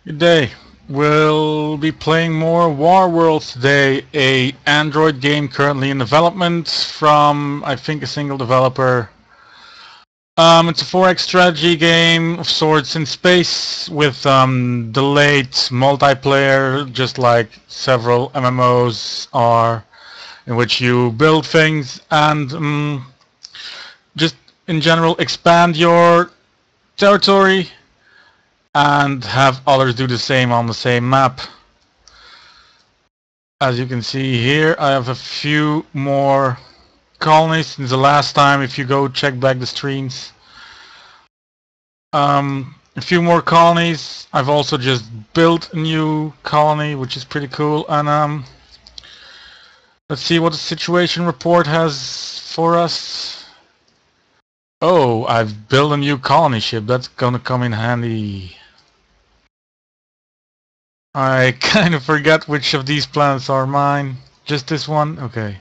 Good day. We'll be playing more War Worlds today, a Android game currently in development from, I think, a single developer. It's a 4X strategy game of sorts in space with delayed multiplayer, just like several MMOs are, in which you build things and just in general expand your territory and have others do the same on the same map. As you can see here, I have a few more colonies since the last time. If you go check back the streams, a few more colonies. I've also just built a new colony, which is pretty cool. And let's see what the situation report has for us. Oh, I've built a new colony ship. That's gonna come in handy. I kind of forgot which of these planets are mine. Just this one? Okay.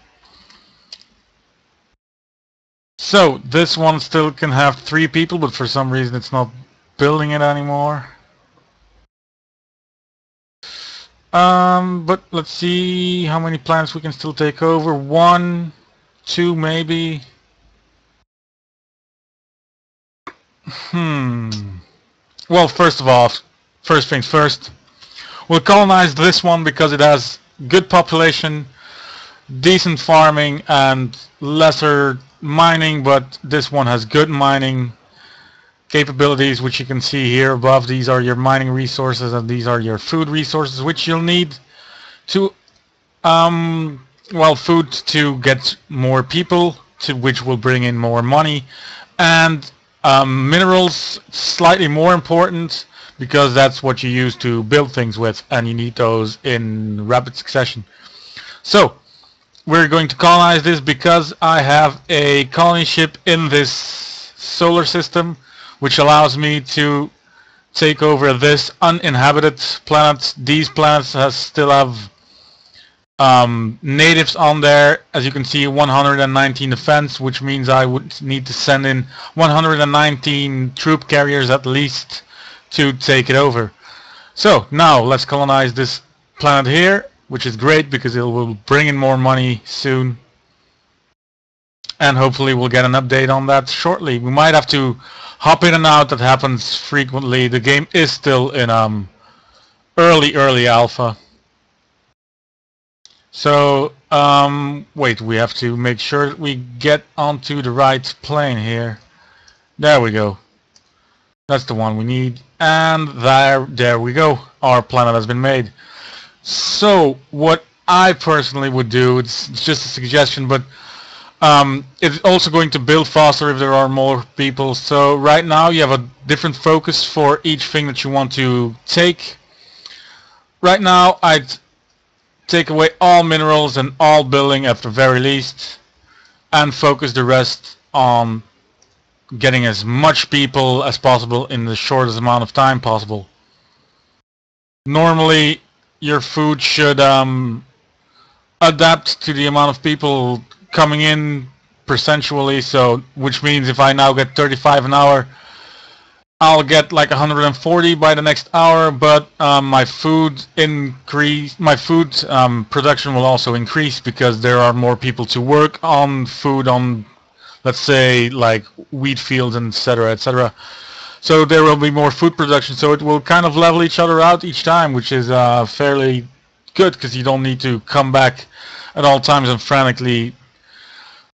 So, this one still can have 3 people, but for some reason it's not building it anymore. But let's see how many planets we can still take over. 1, 2 maybe. Well, first things first. We'll colonize this one because it has good population, decent farming, and lesser mining, but this one has good mining capabilities, which you can see here above. These are your mining resources and these are your food resources, which you'll need to, food to get more people, which will bring in more money, and minerals, slightly more important, because that's what you use to build things with, and you need those in rapid succession. So, we're going to colonize this because I have a colony ship in this solar system, which allows me to take over this uninhabited planet. These planets still have natives on there. As you can see, 119 defense, which means I would need to send in 119 troop carriers at least to take it over. So now let's colonize this planet here, which is great because it will bring in more money soon, and hopefully we'll get an update on that shortly. We might have to hop in and out. That happens frequently. The game is still in early alpha. So wait, we have to make sure that we get onto the right plane here. There we go. That's the one we need, and there we go. Our planet has been made. So what I personally would do, it's just a suggestion, but it's also going to build faster if there are more people. So right now you have a different focus for each thing that you want to take. Right now I'd take away all minerals and all building at the very least, and focus the rest on getting as much people as possible in the shortest amount of time possible. Normally your food should adapt to the amount of people coming in percentually, so which means if I now get 35 an hour, I'll get like 140 by the next hour, but my food production will also increase because there are more people to work on food, on, let's say, like wheat fields, and etc., etc. So there will be more food production, so it will kind of level each other out each time, which is fairly good because you don't need to come back at all times and frantically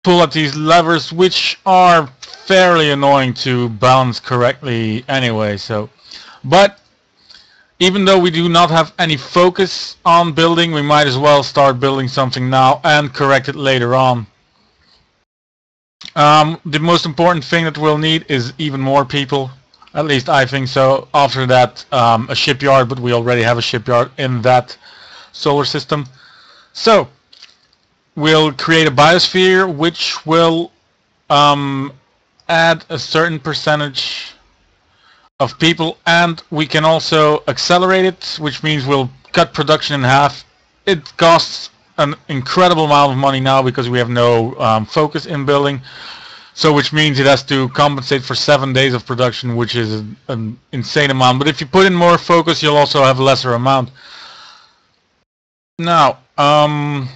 pull at these levers, which are fairly annoying to balance correctly anyway. So, but even though we do not have any focus on building, we might as well start building something now and correct it later on. The most important thing that we'll need is even more people. At least I think so. After that, a shipyard, but we already have a shipyard in that solar system. So we'll create a biosphere which will add a certain percentage of people, and we can also accelerate it, which means we'll cut production in half. It costs an incredible amount of money now because we have no focus in building, So which means it has to compensate for 7 days of production, which is an insane amount. But if you put in more focus, you'll also have a lesser amount. Now, I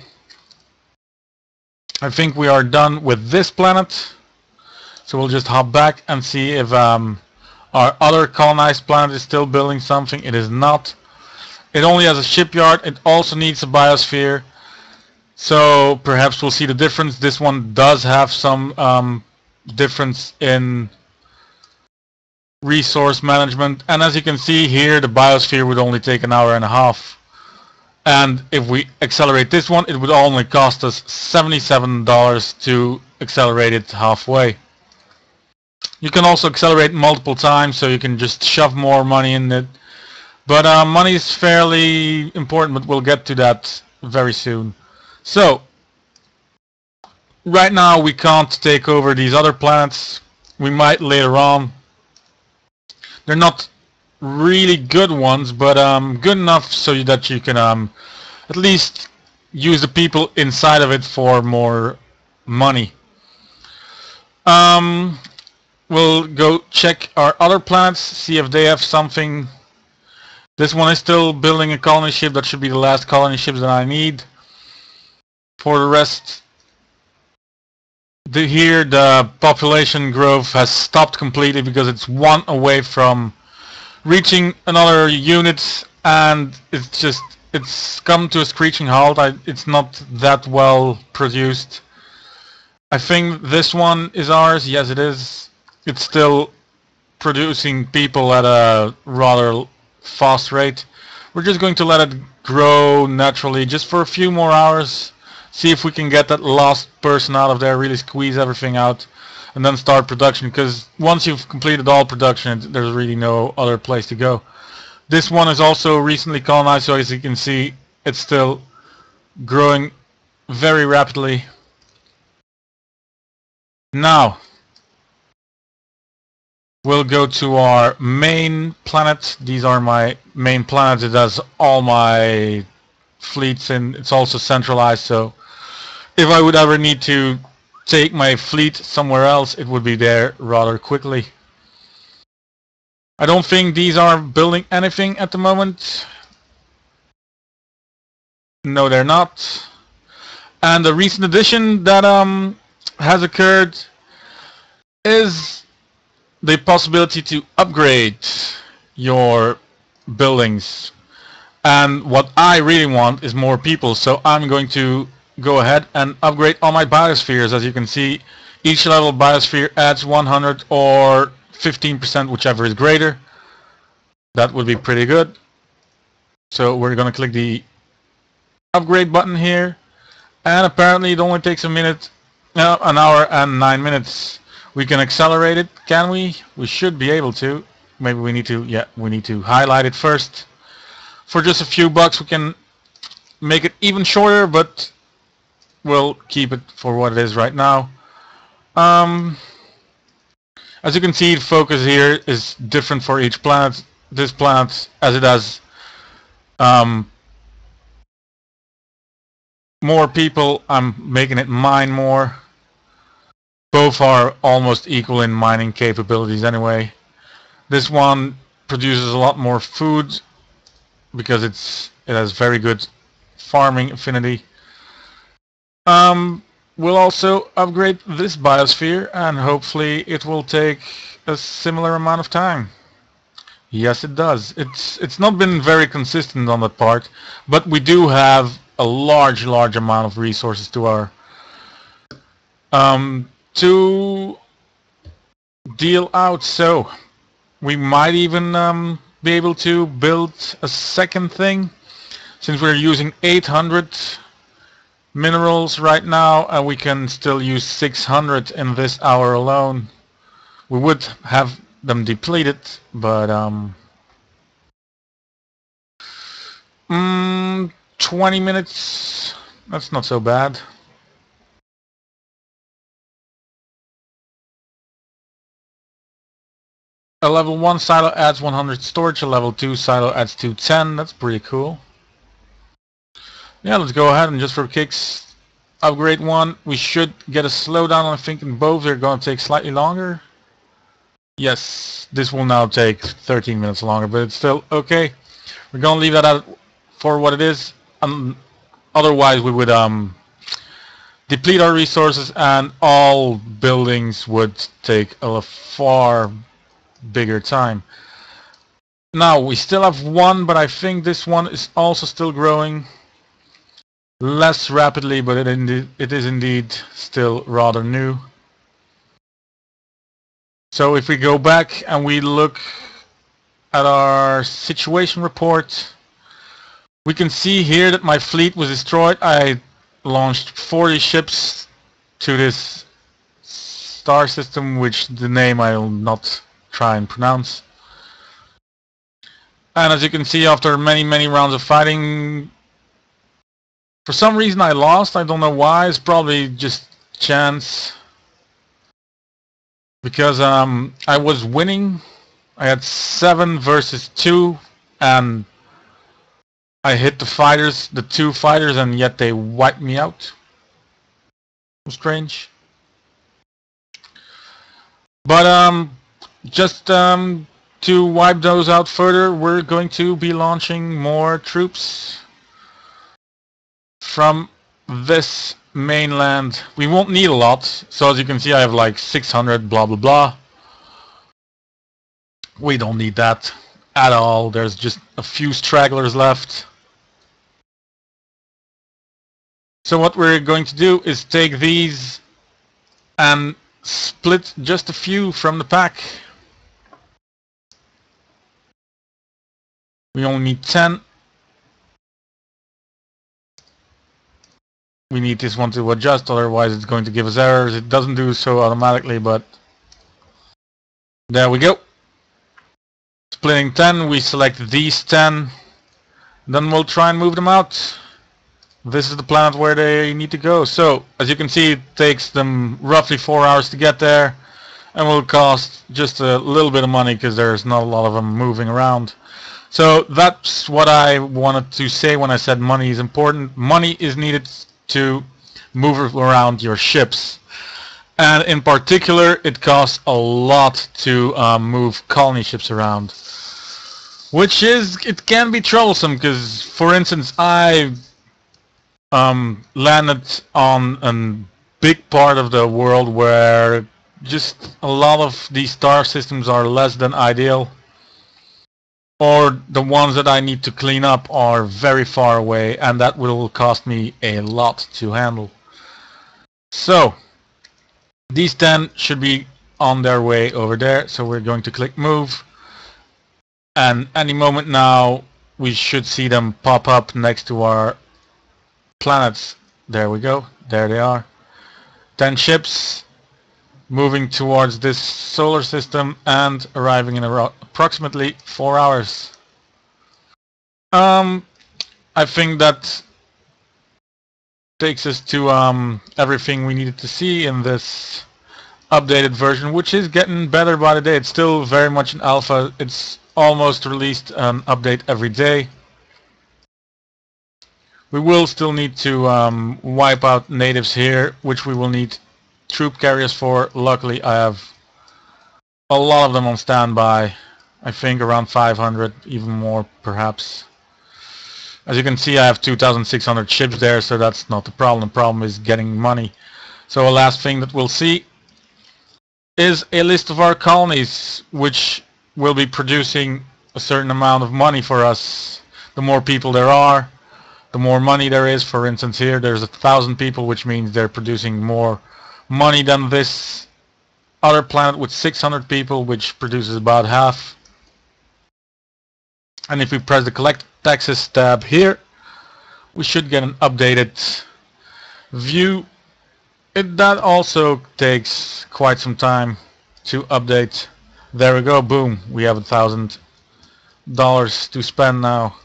think we are done with this planet. So we'll just hop back and see if our other colonized planet is still building something. It is not. It only has a shipyard. It also needs a biosphere. So perhaps we'll see the difference. This one does have some difference in resource management. And as you can see here, the biosphere would only take an hour and a half. And if we accelerate this one, it would only cost us $77 to accelerate it halfway. You can also accelerate multiple times, so you can just shove more money in it. But money is fairly important, but we'll get to that very soon. So, right now we can't take over these other planets. We might later on. They're not really good ones, but good enough so that you can at least use the people inside of it for more money. We'll go check our other planets, see if they have something. This one is still building a colony ship. That should be the last colony ship that I need. For the rest, here the population growth has stopped completely because it's one away from reaching another unit, and it's come to a screeching halt. It's not that well produced. I think this one is ours. Yes, it is. It's still producing people at a rather fast rate. We're just going to let it grow naturally just for a few more hours. See if we can get that last person out of there, really squeeze everything out, and then start production, because once you've completed all production, there's really no other place to go. This one is also recently colonized, so as you can see, it's still growing very rapidly. Now, we'll go to our main planet. These are my main planets. It has all my fleets, and it's also centralized, so if I would ever need to take my fleet somewhere else, it would be there rather quickly. I don't think these are building anything at the moment. No, they're not. And the recent addition that has occurred is the possibility to upgrade your buildings. And what I really want is more people, so I'm going to go ahead and upgrade all my biospheres. As you can see, each level biosphere adds 100 or 15%, whichever is greater. That would be pretty good. So we're going to click the upgrade button here, and apparently it only takes an hour and 9 minutes. We can accelerate it, can we? We should be able to. Maybe we need to, yeah, we need to highlight it first. For just a few bucks we can make it even shorter, but we'll keep it for what it is right now. As you can see, the focus here is different for each planet. This planet, as it has more people, I'm making it mine more. Both are almost equal in mining capabilities anyway. This one produces a lot more food because it has very good farming affinity. We'll also upgrade this biosphere, and hopefully it will take a similar amount of time. Yes, it does. It's not been very consistent on that part, but we do have a large amount of resources to our to deal out. So we might even be able to build a second thing, since we're using 800 minerals right now, and we can still use 600 in this hour alone. We would have them depleted, but 20 minutes, that's not so bad. A level 1 silo adds 100 storage, a level 2 silo adds 210. That's pretty cool. Yeah, let's go ahead and just for kicks upgrade 1. We should get a slowdown. I think in both they're going to take slightly longer. Yes, this will now take 13 minutes longer, but it's still okay. We're going to leave that out for what it is. Otherwise, we would deplete our resources and all buildings would take a far bigger time. Now, we still have one, but I think this one is also still growing. Less rapidly, but it is indeed still rather new. So if we go back and we look at our situation report, we can see here that my fleet was destroyed. I launched 40 ships to this star system, which the name I will not try and pronounce. And as you can see, after many rounds of fighting, for some reason I lost. I don't know why. It's probably just chance. Because I was winning. I had 7 versus 2, and I hit the fighters, the 2 fighters, and yet they wiped me out. Strange. But just to wipe those out further, we're going to be launching more troops from this mainland. We won't need a lot, so as you can see I have like 600 blah blah blah. We don't need that at all. There's just a few stragglers left. So what we're going to do is take these and split just a few from the pack. We only need 10. We need this one to adjust, otherwise it's going to give us errors. It doesn't do so automatically, but there we go. Splitting 10, we select these 10. Then we'll try and move them out. This is the planet where they need to go. So, as you can see, it takes them roughly 4 hours to get there, and will cost just a little bit of money because there's not a lot of them moving around. So that's what I wanted to say when I said money is important. Money is needed to move around your ships, and in particular it costs a lot to move colony ships around, which it can be troublesome because, for instance, I landed on a big part of the world where just a lot of these star systems are less than ideal, or the ones that I need to clean up are very far away, and that will cost me a lot to handle. So these 10 should be on their way over there, so we're going to click move, and any moment now we should see them pop up next to our planets. There we go, there they are. 10 ships moving towards this solar system and arriving in approximately 4 hours. I think that takes us to everything we needed to see in this updated version, which is getting better by the day. It's still very much an alpha. It's almost released an update every day. We will still need to wipe out natives here, which we will need troop carriers for. Luckily I have a lot of them on standby. I think around 500, even more perhaps. As you can see, I have 2,600 ships there, so that's not the problem. The problem is getting money. So a last thing that we'll see is a list of our colonies, which will be producing a certain amount of money for us. The more people there are, the more money there is. For instance, here there's 1,000 people, which means they're producing more money than this other planet with 600 people, which produces about half. And if we press the collect taxes tab here, we should get an updated view. That also takes quite some time to update. There we go, boom, we have $1,000 to spend now.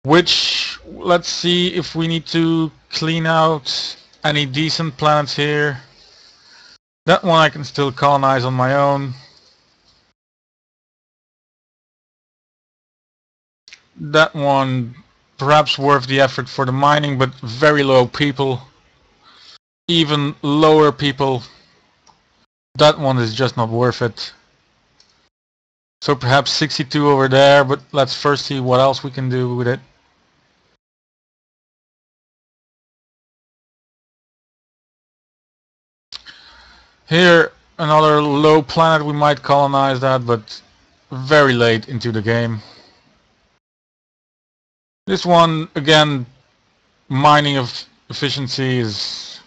Which, let's see if we need to clean out any decent planets here. That one I can still colonize on my own. That one perhaps worth the effort for the mining, but very low people. Even lower people. That one is just not worth it. So perhaps 62 over there, but let's first see what else we can do with it. Here, another low planet, we might colonize that, but very late into the game. This one, again, mining of efficiency is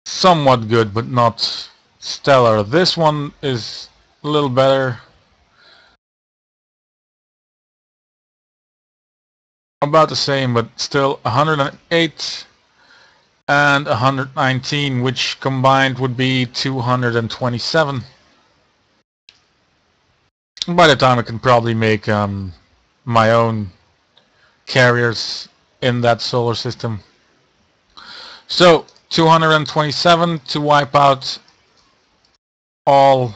somewhat good, but not stellar. This one is a little better. About the same, but still 108 and 119, which combined would be 227. By the time I can probably make my own carriers in that solar system. So 227 to wipe out all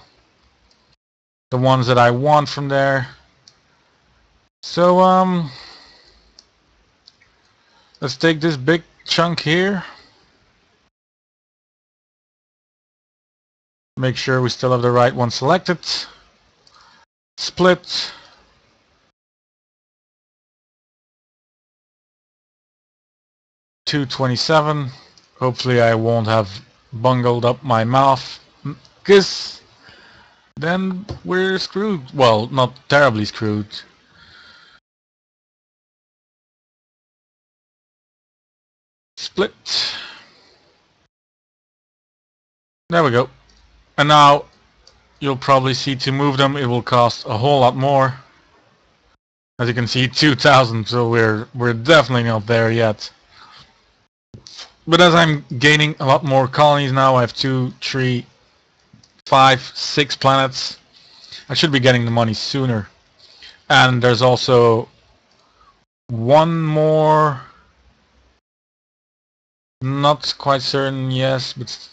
the ones that I want from there. So let's take this big chunk here. Make sure we still have the right one selected. Split. $227. Hopefully I won't have bungled up my mouth, because then we're screwed. Well, not terribly screwed. Split. There we go. And now you'll probably see, to move them it will cost a whole lot more. As you can see, 2,000, so we're definitely not there yet. But as I'm gaining a lot more colonies now, I have 2, 3, 5, 6 planets. I should be getting the money sooner. And there's also one more, not quite certain, yes, but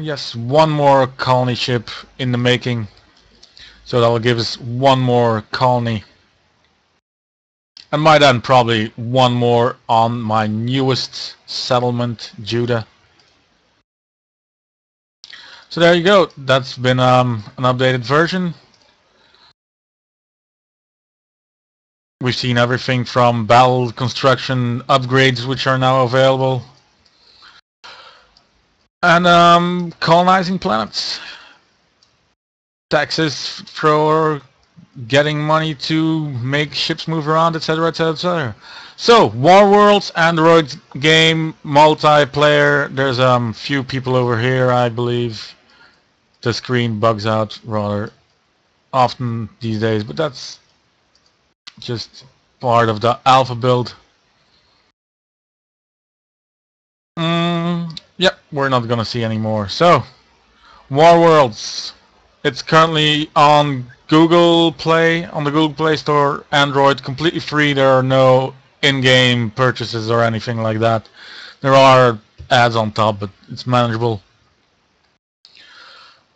yes, one more colony ship in the making. So that will give us one more colony. And by then probably one more on my newest settlement, Judah. So there you go. That's been an updated version. We've seen everything from battle construction upgrades, which are now available, and colonizing planets, taxes for getting money to make ships move around, etc., etc., etc. So, War Worlds, Android game, multiplayer. There's few people over here, I believe. The screen bugs out rather often these days, but that's just part of the alpha build. Yep, we're not gonna see anymore. So, War Worlds. It's currently on Google Play, on the Google Play Store, Android, completely free. There are no in-game purchases or anything like that. There are ads on top, but it's manageable.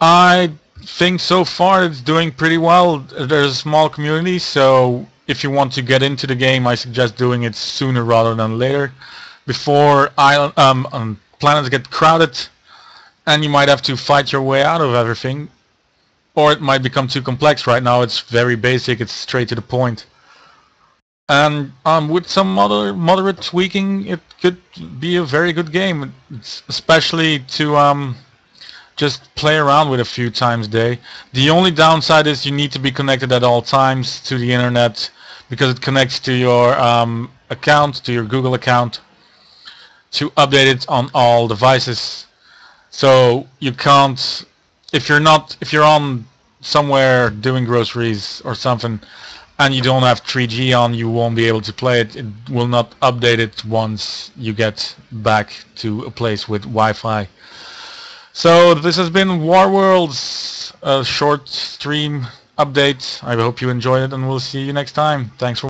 I think so far it's doing pretty well. There's a small community, so if you want to get into the game, I suggest doing it sooner rather than later, before planets get crowded and you might have to fight your way out of everything, or it might become too complex. Right now it's very basic, it's straight to the point. And with some moderate tweaking, it could be a very good game, especially to just play around with a few times a day. The only downside is you need to be connected at all times to the internet, because it connects to your account, to your Google account, to update it on all devices. So you can't, if you're on somewhere doing groceries or something and you don't have 3G on, you won't be able to play it. It will not update it once you get back to a place with Wi-Fi. So this has been War Worlds, a short stream update. I hope you enjoyed it, and we'll see you next time. Thanks for